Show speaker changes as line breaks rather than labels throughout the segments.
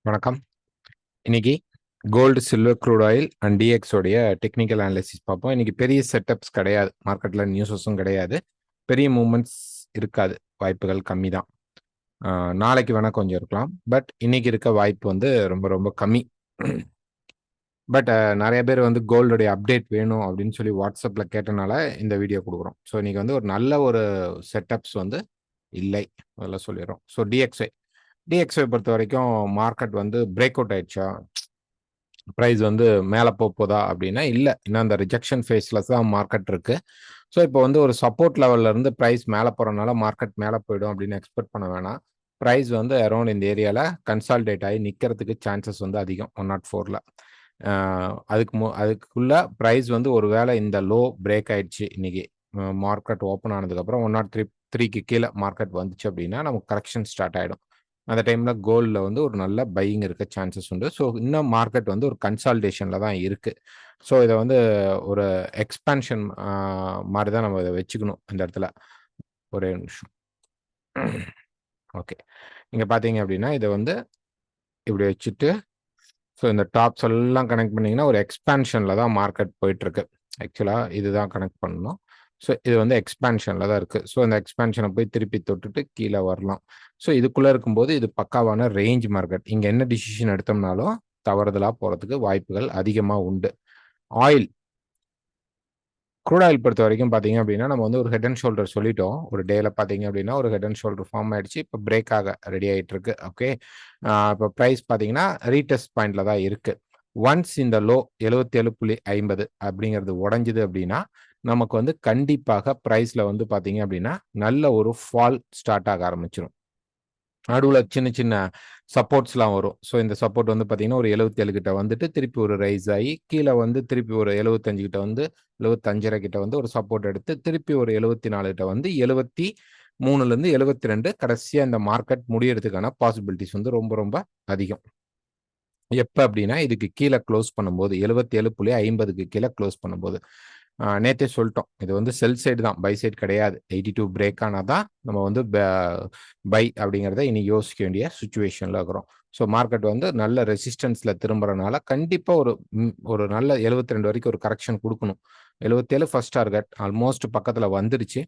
வணக்கம். இன்னைக்கு gold, silver, crude oil and DX உடைய டெக்னிக்கல் அனாலிசிஸ் பார்ப்போம். இன்னைக்கு பெரிய செட்டப்ஸ் கிடையாது, மார்க்கெட்ல நியூஸஸும் கிடையாது, பெரிய மூவ்மெண்ட்ஸ் இருக்காது, வாய்ப்புகள் கம்மி தான். நாளைக்கு வேணா கொஞ்சம் இருக்கலாம், பட் இன்னைக்கு இருக்க வாய்ப்பு வந்து ரொம்ப ரொம்ப கம்மி. பட் நிறைய பேர் வந்து கோல்டுடைய அப்டேட் வேணும் அப்படின்னு சொல்லி வாட்ஸ்அப்ல கேட்டனால இந்த வீடியோ கொடுக்குறோம். ஸோ இன்னைக்கு வந்து ஒரு நல்ல ஒரு செட்டப்ஸ் வந்து இல்லை, அதெல்லாம் சொல்லிடுறோம். ஸோ டிஎக்ஸ்ஐ பொறுத்த வரைக்கும் மார்க்கெட் வந்து பிரேக் அவுட் ஆயிடுச்சா, ப்ரைஸ் வந்து மேலே போதா அப்படின்னா இல்லை, இன்னும் அந்த ரிஜெக்ஷன் ஃபேஸில் தான் மார்க்கெட் இருக்கு. ஸோ இப்போ வந்து ஒரு சப்போர்ட் லெவல்ல இருந்து ப்ரைஸ் மேலே போகிறனால மார்க்கெட் மேலே போயிடும் அப்படின்னு எக்ஸ்பெக்ட் பண்ண வேணாம். ப்ரைஸ் வந்து அரௌண்ட் இந்த ஏரியாவில் கன்சால்டேட் ஆகி நிற்கிறதுக்கு சான்சஸ் வந்து அதிகம் 104ல். அதுக்குள்ள ப்ரைஸ் வந்து ஒரு வேளை இந்த லோ பிரேக் ஆயிடுச்சு, இன்னைக்கு மார்க்கெட் ஓப்பன் ஆனதுக்கப்புறம் 103க்கு கீழே மார்க்கெட் வந்துச்சு அப்படின்னா நமக்கு கரெக்ஷன் ஸ்டார்ட் ஆகிடும். அந்த டைமில் கோல்டில் வந்து ஒரு நல்ல பையிங் இருக்க சான்சஸ் உண்டு. ஸோ இன்னும் மார்க்கெட் வந்து ஒரு கன்சால்டேஷனில் தான் இருக்குது. ஸோ இதை வந்து ஒரு எக்ஸ்பான்ஷன் மாதிரி தான் நம்ம இதை வச்சுக்கணும் இந்த இடத்துல. ஒரே நிமிஷம். ஓகே, நீங்கள் பார்த்தீங்க அப்படின்னா இதை வந்து இப்படி வச்சுட்டு, ஸோ இந்த டாப்ஸ் எல்லாம் கனெக்ட் பண்ணிங்கன்னா ஒரு எக்ஸ்பான்ஷனில் தான் மார்க்கெட் போயிட்டுருக்கு. ஆக்சுவலாக இதுதான் கனெக்ட் பண்ணணும். ஸோ இது வந்து எக்ஸ்பான்ஷனில் தான் இருக்குது. ஸோ இந்த எக்ஸ்பான்ஷனை போய் திருப்பி தொட்டுட்டு கீழே வரலாம். ஸோ இதுக்குள்ளே இருக்கும்போது இது பக்காவான ரேஞ்ச் மார்க்கெட். இங்கே என்ன டிசிஷன் எடுத்தோம்னாலும் தவறுதலாக போகிறதுக்கு வாய்ப்புகள் அதிகமாக உண்டு. ஆயில், க்ரூட் ஆயில் பொறுத்த வரைக்கும் பார்த்தீங்க அப்படின்னா நம்ம வந்து ஒரு ஹெட் அண்ட் ஷோல்டர் சொல்லிட்டோம். ஒரு டேல பார்த்தீங்க அப்படின்னா ஒரு ஹெட் அண்ட் ஷோல்டர் ஃபார்ம் ஆயிடுச்சு. இப்போ பிரேக் ஆக ரெடி ஆகிட்டு இருக்கு. ஓகே, இப்போ ப்ரைஸ் பார்த்தீங்கன்னா ரீடெஸ்ட் பாயிண்ட்ல தான் இருக்கு. ஒன்ஸ் இந்த லோ 77.50 அப்படிங்கிறது உடஞ்சுது அப்படின்னா நமக்கு வந்து கண்டிப்பாக ப்ரைஸ்ல வந்து பார்த்தீங்க அப்படின்னா நல்ல ஒரு ஃபால் ஸ்டார்ட் ஆக ஆரம்பிச்சிடும். நடுவில் சின்ன சின்ன சப்போர்ட்ஸ்லாம் வரும். ஸோ இந்த சப்போர்ட் வந்து பார்த்தீங்கன்னா ஒரு 77 கிட்ட வந்துட்டு திருப்பி ஒரு ரைஸ் ஆகி கீழே வந்து திருப்பி ஒரு 75 கிட்ட வந்து 75.5 கிட்ட வந்து ஒரு சப்போர்ட் எடுத்து திருப்பி ஒரு 74 கிட்ட வந்து 73லேருந்து 72 கடைசியாக இந்த மார்க்கெட் முடியறதுக்கான பாசிபிலிட்டிஸ் வந்து ரொம்ப ரொம்ப அதிகம். எப்போ அப்படின்னா இதுக்கு கீழே க்ளோஸ் பண்ணும்போது 77.50க்கு கீழே க்ளோஸ் பண்ணும்போது, நேற்றே சொல்லிட்டோம், இது வந்து செல் சைடு தான், பை சைடு கிடையாது. 82 பிரேக் ஆனால் தான் நம்ம வந்து பை அப்படிங்கிறத இனி யோசிக்க வேண்டிய சுச்சுவேஷனில் இருக்கிறோம். ஸோ மார்க்கெட் வந்து நல்ல ரெசிஸ்டன்ஸில் திரும்புறதுனால கண்டிப்பாக ஒரு நல்ல 72 வரைக்கும் ஒரு கரெக்ஷன் கொடுக்கணும். 77 ஃபர்ஸ்ட் டார்கெட் ஆல்மோஸ்ட் பக்கத்தில் வந்துடுச்சு.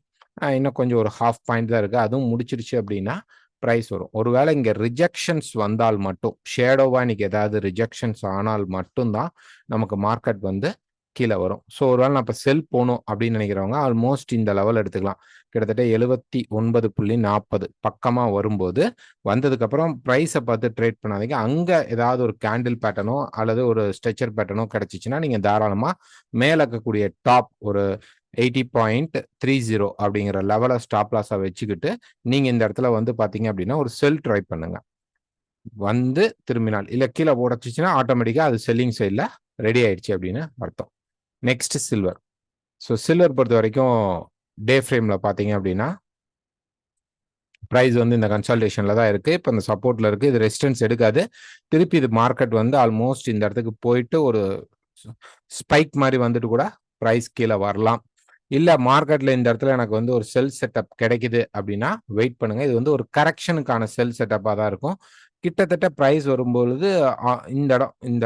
இன்னும் கொஞ்சம் ஒரு ஹாஃப் பாயிண்ட் தான் இருக்குது, அதுவும் முடிச்சிருச்சு அப்படின்னா ப்ரைஸ் வரும். ஒருவேளை இங்கே ரிஜெக்ஷன்ஸ் வந்தால் மட்டும், ஷேடோவாக இன்னைக்கு ஏதாவது ரிஜெக்ஷன்ஸ் ஆனால் மட்டும்தான் நமக்கு மார்க்கெட் வந்து கீழே வரும். ஸோ ஒருவேளை நான் இப்போ செல் போகணும் அப்படின்னு நினைக்கிறவங்க ஆல்மோஸ்ட் இந்த லெவல் எடுத்துக்கலாம். கிட்டத்தட்ட 79.40 பக்கமாக வரும்போது வந்ததுக்கப்புறம் ப்ரைஸை பார்த்து ட்ரேட் பண்ணாதீங்க. அங்கே ஏதாவது ஒரு கேண்டில் பேட்டர்னோ அல்லது ஒரு ஸ்ட்ரெச்சர் பேட்டர்னோ கிடச்சிச்சின்னா நீங்கள் தாராளமாக மேலே இருக்கக்கூடிய டாப் ஒரு 80.30 அப்படிங்கிற லெவலை ஸ்டாப் லாஸாக வச்சுக்கிட்டு நீங்கள் இந்த இடத்துல வந்து பார்த்தீங்க அப்படின்னா ஒரு செல் ட்ரை பண்ணுங்க. வந்து திரும்பினால் இல்லை கீழே உடச்சிச்சுன்னா ஆட்டோமேட்டிக்காக அது செல்லிங் சைடில் ரெடி ஆயிடுச்சு அப்படின்னு அர்த்தம். Next silver. ஸோ சில்வர் பொறுத்த வரைக்கும் டே ஃப்ரேமில் பார்த்தீங்க அப்படின்னா ப்ரைஸ் வந்து இந்த கன்சல்டேஷனில் தான் இருக்குது. இப்போ இந்த சப்போர்ட்டில் இருக்குது, இது ரெசிஸ்டன்ஸ் எடுக்காது. திருப்பி இது மார்க்கெட் வந்து ஆல்மோஸ்ட் இந்த இடத்துக்கு போயிட்டு ஒரு ஸ்பைக் மாதிரி வந்துட்டு கூட ப்ரைஸ் கீழே வரலாம். இல்லை மார்க்கெட்டில் இந்த இடத்துல எனக்கு வந்து ஒரு செல் செட்டப் கிடைக்குது அப்படின்னா வெயிட் பண்ணுங்கள். இது வந்து ஒரு கரெக்ஷனுக்கான செல் செட்டப்பாக தான் இருக்கும். கிட்டத்தட்ட ப்ரைஸ் வரும்பொழுது இந்த இடம் இந்த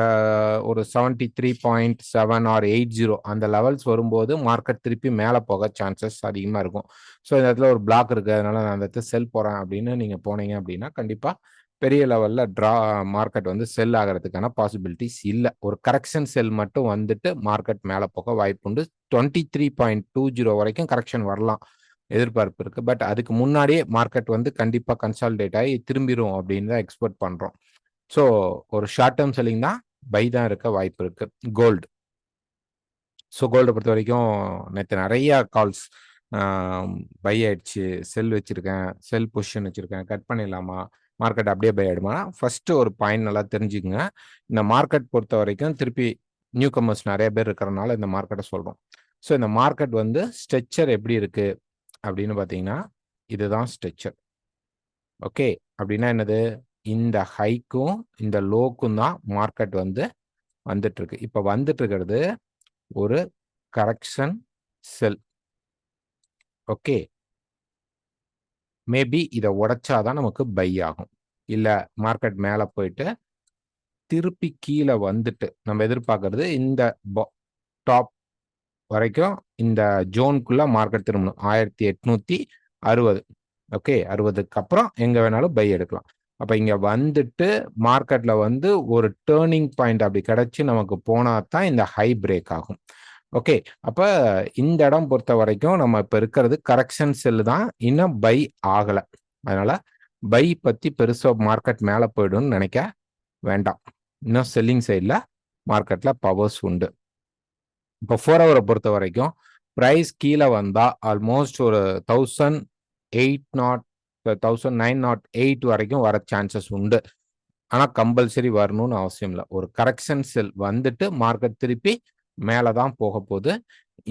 ஒரு 73.7 ஆர் 80 அந்த லெவல்ஸ் வரும்போது மார்க்கெட் திருப்பி மேலே போக சான்சஸ் அதிகமாக இருக்கும். ஸோ இந்த இடத்துல ஒரு பிளாக் இருக்குது, அதனால நான் அந்த இடத்துல செல் போகிறேன் அப்படின்னு நீங்கள் போனீங்க அப்படின்னா கண்டிப்பாக பெரிய லெவலில் மார்க்கெட் வந்து செல் ஆகிறதுக்கான பாசிபிலிட்டிஸ் இல்லை. ஒரு கரெக்ஷன் செல் மட்டும் வந்துட்டு மார்க்கெட் மேலே போக வாய்ப்பு உண்டு. 23.20 வரைக்கும் கரெக்ஷன் வரலாம் எதிர்பார்ப்பு இருக்கு. பட் அதுக்கு முன்னாடியே மார்க்கெட் வந்து கண்டிப்பாக கன்சால்டேட் ஆகி திரும்பிடும் அப்படின்னு தான் எக்ஸ்பெக்ட் பண்ணுறோம். ஸோ ஒரு ஷார்ட் டேர்ம் செல்லிங் தான், பை தான் இருக்க வாய்ப்பு இருக்கு. கோல்டு. ஸோ கோல்டை பொறுத்த வரைக்கும் நேற்று நிறையா கால்ஸ், பை ஆயிடுச்சு, செல் வச்சிருக்கேன், செல் பொசிஷன் வச்சிருக்கேன், கட் பண்ணிடலாமா, மார்க்கெட் அப்படியே பை ஆயிடுமா. ஃபர்ஸ்ட் ஒரு பாயிண்ட் நல்லா தெரிஞ்சுக்குங்க. இந்த மார்க்கெட் பொறுத்த வரைக்கும் திருப்பி நியூ கமர்ஸ் நிறைய பேர் இருக்கிறனால இந்த மார்க்கெட்டை சொல்றோம். ஸோ இந்த மார்க்கெட் வந்து ஸ்ட்ரெச்சர் எப்படி இருக்கு அப்படின்னு பார்த்தீங்கன்னா இதுதான் ஸ்ட்ரெச்சர். ஓகே, அப்படின்னா என்னது, இந்த ஹைக்கும் இந்த லோக்கும் தான் மார்க்கெட் வந்து வந்துட்டு இருக்கு. இப்போ வந்துட்டு இருக்கிறது ஒரு கரெக்ஷன் செல். ஓகே, மேபி இதை உடைச்சாதான் நமக்கு பை ஆகும். இல்லை மார்க்கெட் மேலே போயிட்டு திருப்பி கீழே வந்துட்டு நம்ம எதிர்பார்க்கறது இந்த டாப் வரைக்கும் இந்த ஜோனுக்குள்ள மார்க்கெட் திரும்பணும் 1860. ஓகே, 60க்கு அப்புறம் எங்க வேணாலும் பை எடுக்கலாம். அப்ப இங்க வந்துட்டு மார்க்கெட்ல வந்து ஒரு டேர்னிங் பாயிண்ட் அப்படி கிடைச்சு நமக்கு போனா தான் இந்த ஹை பிரேக் ஆகும். ஓகே, அப்ப இந்த இடம் பொறுத்த வரைக்கும் நம்ம இப்ப இருக்கிறது கரெக்ஷன் செல் தான், இன்னும் பை ஆகல. அதனால பை பத்தி பெருசா மார்க்கெட் மேல போயிடும்னு நினைக்க வேண்டாம். இன்னும் செல்லிங் சைட்ல மார்க்கெட்ல பவர்ஸ் உண்டு. இப்போ 4 ஹவரை பொறுத்த வரைக்கும் ப்ரைஸ் கீழே வந்தா ஆல்மோஸ்ட் ஒரு 1908 வரைக்கும் வர சான்சஸ் உண்டு. ஆனா கம்பல்சரி வரணும்னு அவசியம் இல்லை. ஒரு கரெக்ஷன் செல் வந்துட்டு மார்க்கெட் திருப்பி மேலே தான் போக போகுது.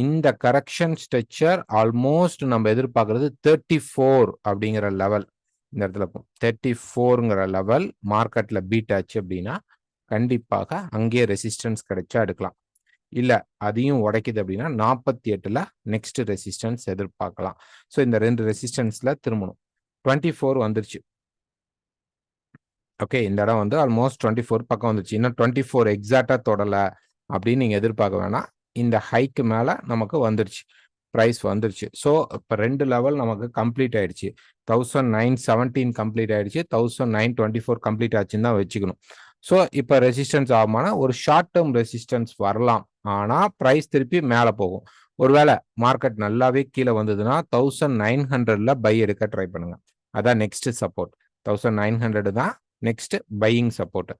இந்த கரெக்ஷன் ஸ்ட்ரக்சர் ஆல்மோஸ்ட் நம்ம எதிர்பார்க்கறது 34 அப்படிங்கிற லெவல். இந்த இடத்துல 34ங்கிற லெவல் மார்க்கெட்ல பீட் ஆச்சு அப்படின்னா கண்டிப்பாக அங்கேயே ரெசிஸ்டன்ஸ் கிடைச்சா எடுக்கலாம். இல்ல அதையும் உடைக்குது அப்படின்னா 48ல நெக்ஸ்ட் ரெசிஸ்டன்ஸ் எதிர்பார்க்கலாம். ஸோ இந்த 2 ரெசிஸ்டன்ஸ்ல திரும்பணும். 24 வந்துருச்சு. ஓகே, இந்த இடம் வந்து ஆல்மோஸ்ட் 24 பக்கம் வந்துருச்சு. இன்னும் 24 எக்ஸாக்டா தொடல அப்படின்னு நீங்க எதிர்பார்க்க வேணாம். இந்த ஹைக்கு மேல நமக்கு வந்துருச்சு, ப்ரைஸ் வந்துருச்சு. ஸோ இப்போ 2 லெவல் நமக்கு கம்ப்ளீட் ஆயிடுச்சு. 1917 கம்ப்ளீட் ஆயிடுச்சு, 1924 கம்ப்ளீட் ஆச்சுன்னு தான் வச்சுக்கணும். ஸோ இப்போ ரெசிஸ்டன்ஸ் ஆகுமானா ஒரு ஷார்ட் டேர்ம் ரெசிஸ்டன்ஸ் வரலாம். ஆனா ப்ரைஸ் திருப்பி மேலே போகும். ஒருவேளை மார்க்கெட் நல்லாவே கீழே வந்ததுன்னா 1900ல பை எடுக்க ட்ரை பண்ணுங்க. அதான் நெக்ஸ்ட் சப்போர்ட். 1900 தான் நெக்ஸ்ட் பையிங் சப்போர்ட்.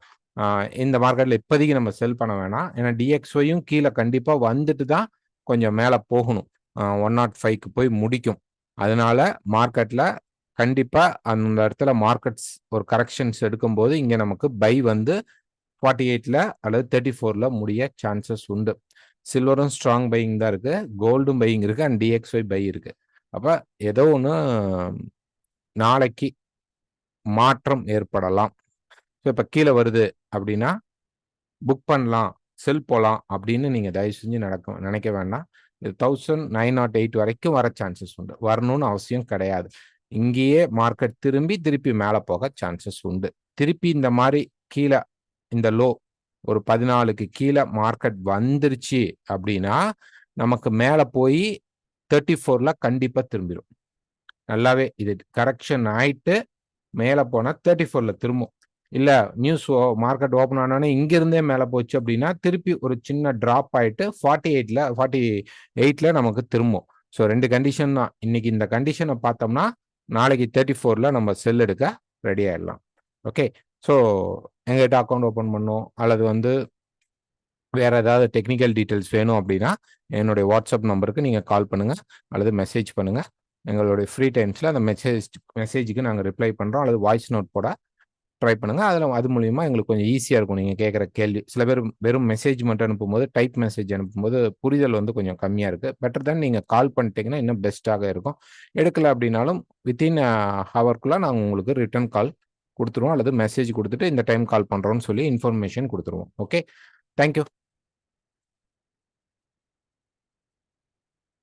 இந்த மார்க்கெட்ல இப்போதைக்கு நம்ம செல் பண்ண வேணாம். ஏன்னா டிஎக்ஸ்ஒயும் கீழே கண்டிப்பா வந்துட்டு தான் கொஞ்சம் மேலே போகணும். 105க்கு போய் முடிக்கும். அதனால மார்க்கெட்ல கண்டிப்பா அந்த இடத்துல மார்க்கெட்ஸ் ஒரு கரெக்ஷன்ஸ் எடுக்கும்போது இங்க நமக்கு பை வந்து 48ல அல்லது 34ல முடிய சான்சஸ் உண்டு. சில்வரும் ஸ்ட்ராங் பையிங் தான் இருக்கு, கோல்டும் பையிங் இருக்கு, அண்ட் டிஎக்ஸ்ஒய் பை இருக்கு. அப்ப ஏதோ ஒன்று நாளைக்கு மாற்றம் ஏற்படலாம். ஸோ இப்போ கீழே வருது அப்படின்னா புக் பண்ணலாம், செல் போகலாம் அப்படின்னு நீங்க தயவு செஞ்சு நினைக்க வேண்டாம். இது 1908 வரைக்கும் வர சான்சஸ் உண்டு. வரணும்னு அவசியம் கிடையாது. இங்கேயே மார்க்கெட் திருப்பி மேலே போக சான்சஸ் உண்டு. திருப்பி இந்த மாதிரி கீழே இந்த லோ ஒரு 14க்கு கீழே மார்க்கெட் வந்துருச்சு அப்படின்னா நமக்கு மேலே போய் 34ல கண்டிப்பா திரும்பிடும். நல்லாவே இது கரெக்ஷன் ஆயிட்டு மேலே போனால் 34ல திரும்பும். இல்ல நியூஸ் மார்க்கெட் ஓப்பன் ஆனோடனே இங்க இருந்தே மேலே போச்சு அப்படின்னா திருப்பி ஒரு சின்ன டிராப் ஆயிட்டு 48ல நமக்கு திரும்பும். ஸோ 2 கண்டிஷன் தான். இன்னைக்கு இந்த கண்டிஷனை பார்த்தோம்னா நாளைக்கு 34ல நம்ம செல் எடுக்க ரெடி ஆயிடலாம். ஓகே, ஸோ எங்ககிட்ட அக்கௌண்ட் ஓப்பன் பண்ணோம் அல்லது வந்து வேற ஏதாவது டெக்னிக்கல் டீட்டெயில்ஸ் வேணும் அப்படின்னா என்னுடைய வாட்ஸ்அப் நம்பருக்கு நீங்க கால் பண்ணுங்க அல்லது மெசேஜ் பண்ணுங்க. எங்களுடைய ஃப்ரீ டைம்ஸ்ல அந்த மெசேஜுக்கு நாங்கள் ரிப்ளை பண்றோம் அல்லது வாய்ஸ் நோட் போட ட்ரை பண்ணுங்க. அது மூலியமா எங்களுக்கு கொஞ்சம் ஈஸியா இருக்கும் நீங்க கேட்குற கேள்வி. சில பேர் வெறும் மெசேஜ் மட்டும் அனுப்பும்போது, டைப் மெசேஜ் அனுப்பும்போது புரிதல் வந்து கொஞ்சம் கம்மியா இருக்கு. பெட்டர் தான் நீங்க கால் பண்ணிட்டீங்கன்னா இன்னும் பெஸ்ட்டாக இருக்கும். எடுக்கல அப்படின்னாலும் வித்தின் ஹவர்க்குள்ள நாங்கள் உங்களுக்கு ரிட்டர்ன் கால் கொடுத்துருவோம் அல்லது மெசேஜ் கொடுத்துட்டு இந்த டைம் கால் பண்றோம்னு சொல்லி இன்ஃபர்மேஷன் கொடுத்துருவோம். Okay, thank you.